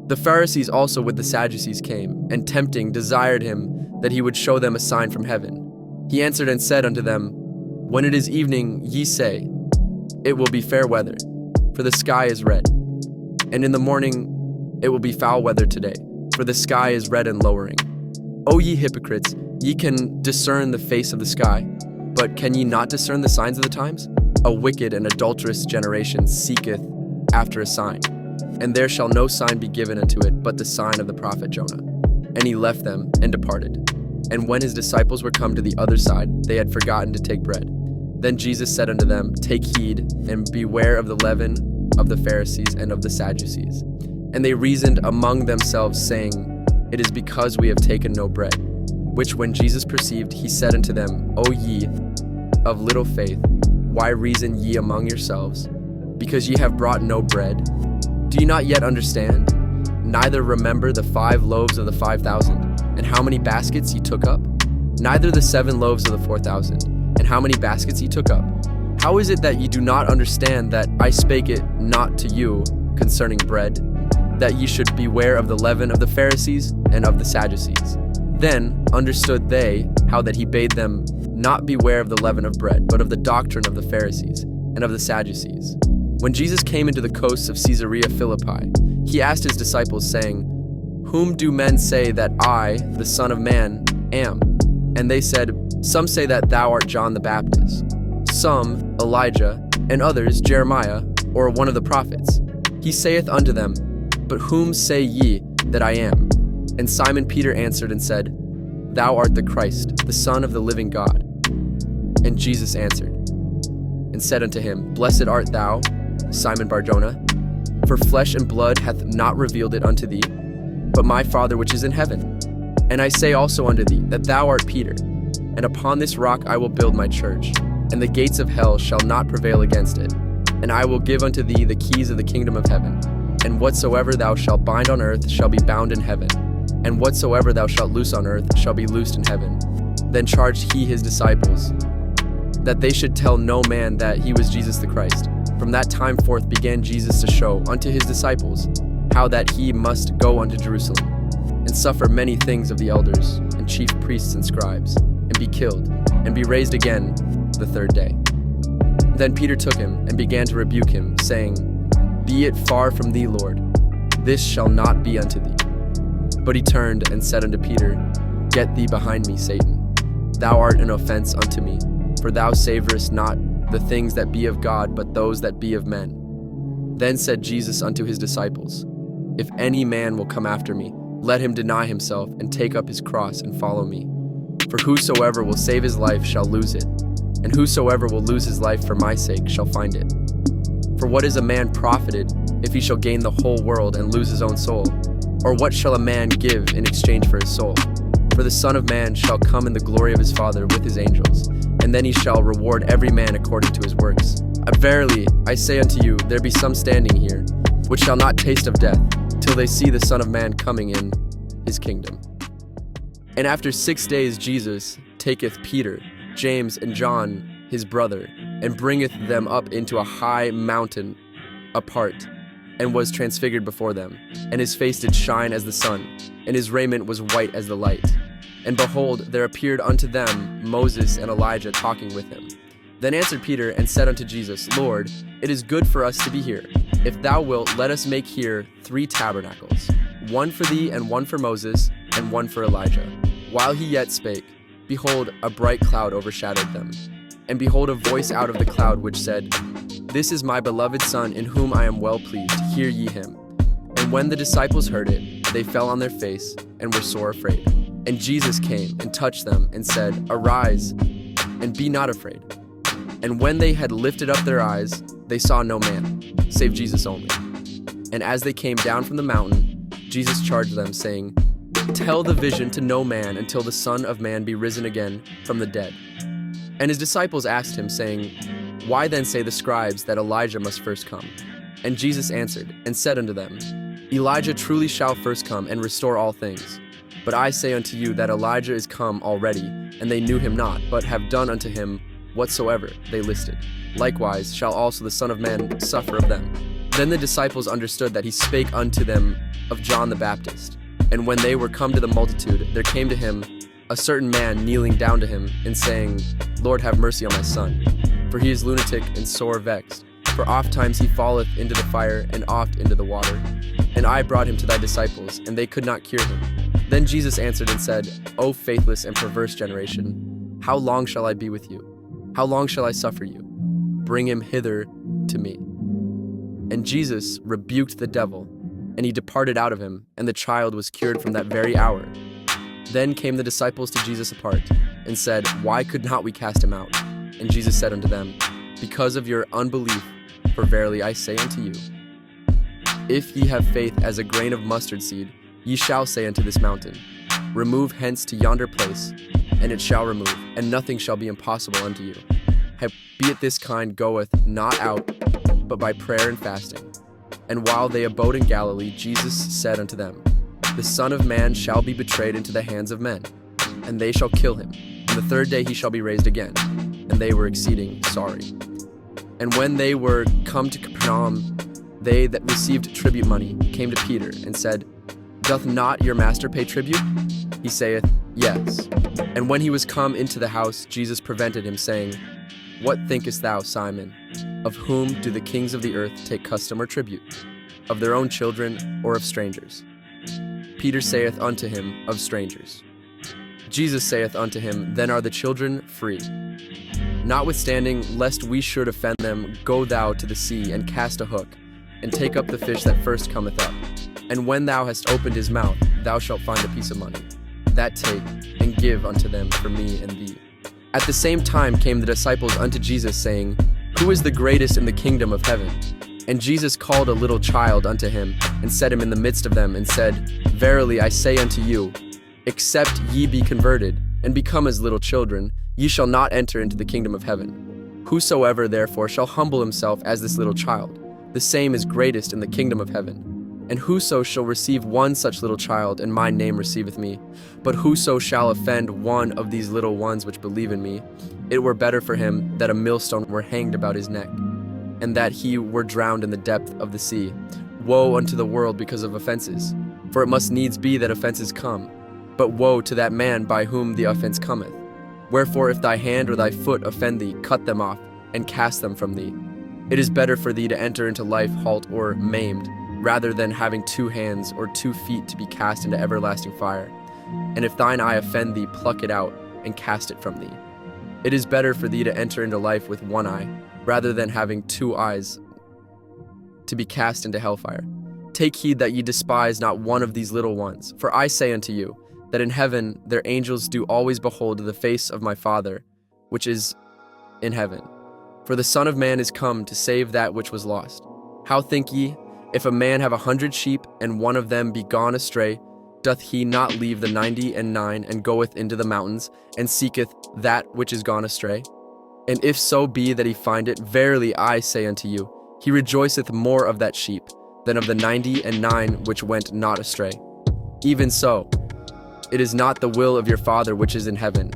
The Pharisees also with the Sadducees came, and tempting desired him that he would show them a sign from heaven. He answered and said unto them, When it is evening, ye say, It will be fair weather, for the sky is red. And in the morning, it will be foul weather today, for the sky is red and lowering. O ye hypocrites, ye can discern the face of the sky, but can ye not discern the signs of the times? A wicked and adulterous generation seeketh after a sign, and there shall no sign be given unto it but the sign of the prophet Jonah. And he left them and departed. And when his disciples were come to the other side, they had forgotten to take bread. Then Jesus said unto them, Take heed, and beware of the leaven of the Pharisees and of the Sadducees. And they reasoned among themselves, saying, It is because we have taken no bread. Which when Jesus perceived, he said unto them, O ye of little faith, why reason ye among yourselves? Because ye have brought no bread? Do ye not yet understand? Neither remember the 5 loaves of the 5,000, and how many baskets ye took up? Neither the 7 loaves of the 4,000, and how many baskets ye took up? How is it that ye do not understand that I spake it not to you concerning bread, that ye should beware of the leaven of the Pharisees and of the Sadducees? Then understood they how that he bade them not beware of the leaven of bread, but of the doctrine of the Pharisees and of the Sadducees. When Jesus came into the coasts of Caesarea Philippi, he asked his disciples, saying, Whom do men say that I, the Son of Man, am? And they said, Some say that thou art John the Baptist, some Elijah, and others Jeremiah, or one of the prophets. He saith unto them, But whom say ye that I am? And Simon Peter answered and said, Thou art the Christ, the Son of the living God. And Jesus answered and said unto him, Blessed art thou, Simon Bar-Jonah, for flesh and blood hath not revealed it unto thee, but my Father which is in heaven. And I say also unto thee, that thou art Peter, and upon this rock I will build my church, and the gates of hell shall not prevail against it. And I will give unto thee the keys of the kingdom of heaven. And whatsoever thou shalt bind on earth shall be bound in heaven, and whatsoever thou shalt loose on earth shall be loosed in heaven. Then charged he his disciples that they should tell no man that he was Jesus the Christ. From that time forth began Jesus to show unto his disciples how that he must go unto Jerusalem, and suffer many things of the elders and chief priests and scribes, and be killed, and be raised again the 3rd day. Then Peter took him and began to rebuke him, saying, Be it far from thee, Lord, this shall not be unto thee. But he turned and said unto Peter, Get thee behind me, Satan. Thou art an offense unto me, for thou savorest not the things that be of God, but those that be of men. Then said Jesus unto his disciples, If any man will come after me, let him deny himself, and take up his cross, and follow me. For whosoever will save his life shall lose it, and whosoever will lose his life for my sake shall find it. For what is a man profited, if he shall gain the whole world and lose his own soul? Or what shall a man give in exchange for his soul? For the Son of Man shall come in the glory of his Father with his angels, and then he shall reward every man according to his works. Verily, I say unto you, there be some standing here, which shall not taste of death, till they see the Son of Man coming in his kingdom. And after 6 days Jesus taketh Peter, James, and John his brother, and bringeth them up into a high mountain apart, and was transfigured before them. And his face did shine as the sun, and his raiment was white as the light. And behold, there appeared unto them Moses and Elijah talking with him. Then answered Peter and said unto Jesus, Lord, it is good for us to be here. If thou wilt, let us make here 3 tabernacles, one for thee, and one for Moses, and one for Elijah. While he yet spake, behold, a bright cloud overshadowed them. And behold, a voice out of the cloud which said, This is my beloved Son, in whom I am well pleased. Hear ye him. And when the disciples heard it, they fell on their face, and were sore afraid. And Jesus came and touched them, and said, Arise, and be not afraid. And when they had lifted up their eyes, they saw no man, save Jesus only. And as they came down from the mountain, Jesus charged them, saying, Tell the vision to no man until the Son of Man be risen again from the dead. And his disciples asked him, saying, Why then say the scribes that Elijah must first come? And Jesus answered and said unto them, Elijah truly shall first come and restore all things. But I say unto you that Elijah is come already, and they knew him not, but have done unto him whatsoever they listed. Likewise shall also the Son of Man suffer of them. Then the disciples understood that he spake unto them of John the Baptist. And when they were come to the multitude, there came to him a certain man kneeling down to him, and saying, Lord, have mercy on my son, for he is lunatic and sore vexed. For oft times he falleth into the fire, and oft into the water. And I brought him to thy disciples, and they could not cure him. Then Jesus answered and said, O faithless and perverse generation, how long shall I be with you? How long shall I suffer you? Bring him hither to me. And Jesus rebuked the devil, and he departed out of him, and the child was cured from that very hour. Then came the disciples to Jesus apart, and said, Why could not we cast him out? And Jesus said unto them, Because of your unbelief, for verily I say unto you, if ye have faith as a grain of mustard seed, ye shall say unto this mountain, Remove hence to yonder place, and it shall remove, and nothing shall be impossible unto you. Howbeit this kind goeth not out, but by prayer and fasting. And while they abode in Galilee, Jesus said unto them, The Son of Man shall be betrayed into the hands of men, and they shall kill him. And the third day he shall be raised again. And they were exceeding sorry. And when they were come to Capernaum, they that received tribute money came to Peter, and said, Doth not your master pay tribute? He saith, Yes. And when he was come into the house, Jesus prevented him, saying, What thinkest thou, Simon? Of whom do the kings of the earth take custom or tribute? Of their own children, or of strangers? Peter saith unto him, Of strangers. Jesus saith unto him, Then are the children free. Notwithstanding, lest we should offend them, go thou to the sea, and cast a hook, and take up the fish that first cometh up. And when thou hast opened his mouth, thou shalt find a piece of money. That take, and give unto them for me and thee. At the same time came the disciples unto Jesus, saying, Who is the greatest in the kingdom of heaven? And Jesus called a little child unto him, and set him in the midst of them, and said, Verily I say unto you, except ye be converted, and become as little children, ye shall not enter into the kingdom of heaven. Whosoever therefore shall humble himself as this little child, the same is greatest in the kingdom of heaven. And whoso shall receive one such little child, in my name receiveth me. But whoso shall offend one of these little ones which believe in me, it were better for him that a millstone were hanged about his neck, and that he were drowned in the depth of the sea. Woe unto the world because of offenses! For it must needs be that offenses come. But woe to that man by whom the offense cometh. Wherefore if thy hand or thy foot offend thee, cut them off, and cast them from thee. It is better for thee to enter into life halt or maimed, rather than having 2 hands or 2 feet to be cast into everlasting fire. And if thine eye offend thee, pluck it out, and cast it from thee. It is better for thee to enter into life with 1 eye, rather than having 2 eyes to be cast into hellfire. Take heed that ye despise not one of these little ones. For I say unto you, that in heaven their angels do always behold the face of my Father, which is in heaven. For the Son of Man is come to save that which was lost. How think ye, if a man have 100 sheep, and one of them be gone astray, doth he not leave the 99 and goeth into the mountains, and seeketh that which is gone astray? And if so be that he find it, verily I say unto you, he rejoiceth more of that sheep than of the 99 which went not astray. Even so, it is not the will of your Father which is in heaven,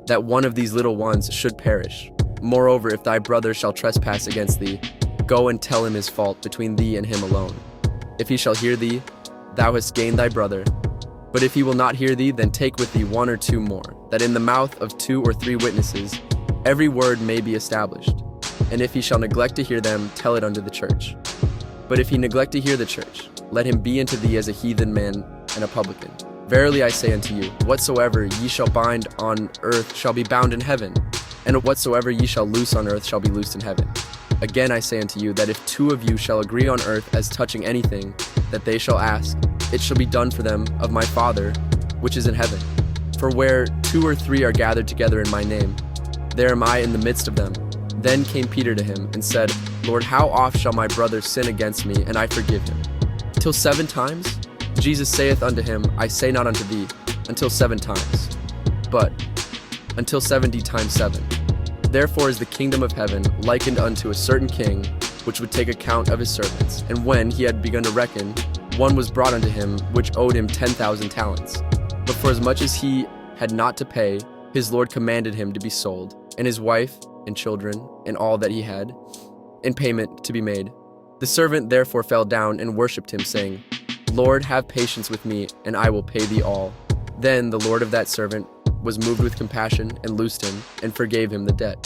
that one of these little ones should perish. Moreover, if thy brother shall trespass against thee, go and tell him his fault between thee and him alone. If he shall hear thee, thou hast gained thy brother. But if he will not hear thee, then take with thee 1 or 2 more, that in the mouth of 2 or 3 witnesses every word may be established. And if he shall neglect to hear them, tell it unto the church. But if he neglect to hear the church, let him be unto thee as a heathen man and a publican. Verily I say unto you, whatsoever ye shall bind on earth shall be bound in heaven, and whatsoever ye shall loose on earth shall be loosed in heaven. Again I say unto you, that if 2 of you shall agree on earth as touching anything that they shall ask, it shall be done for them of my Father which is in heaven. For where 2 or 3 are gathered together in my name, there am I in the midst of them. Then came Peter to him, and said, Lord, how oft shall my brother sin against me, and I forgive him? Till 7 times? Jesus saith unto him, I say not unto thee, until 7 times, but until 70 times 7. Therefore is the kingdom of heaven likened unto a certain king, which would take account of his servants. And when he had begun to reckon, one was brought unto him, which owed him 10,000 talents. But for as much as he had not to pay, his Lord commanded him to be sold, and his wife, and children, and all that he had, in payment to be made. The servant therefore fell down and worshipped him, saying, Lord, have patience with me, and I will pay thee all. Then the Lord of that servant was moved with compassion and loosed him, and forgave him the debt.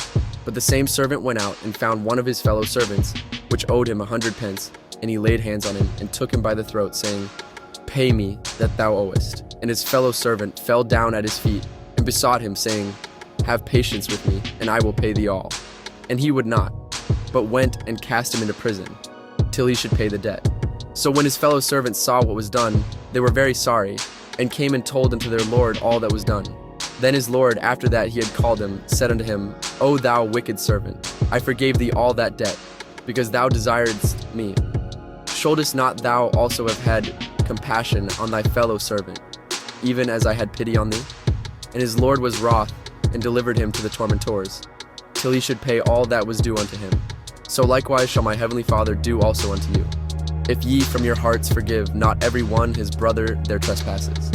But the same servant went out and found one of his fellow servants, which owed him 100 pence, and he laid hands on him, and took him by the throat, saying, Pay me that thou owest. And his fellow servant fell down at his feet, and besought him, saying, Have patience with me, and I will pay thee all. And he would not, but went and cast him into prison, till he should pay the debt. So when his fellow servants saw what was done, they were very sorry, and came and told unto their lord all that was done. Then his lord, after that he had called him, said unto him, O thou wicked servant, I forgave thee all that debt, because thou desiredst me. Shouldest not thou also have had compassion on thy fellow servant, even as I had pity on thee? And his lord was wroth, and delivered him to the tormentors, till he should pay all that was due unto him. So likewise shall my heavenly Father do also unto you, if ye from your hearts forgive not every one his brother their trespasses.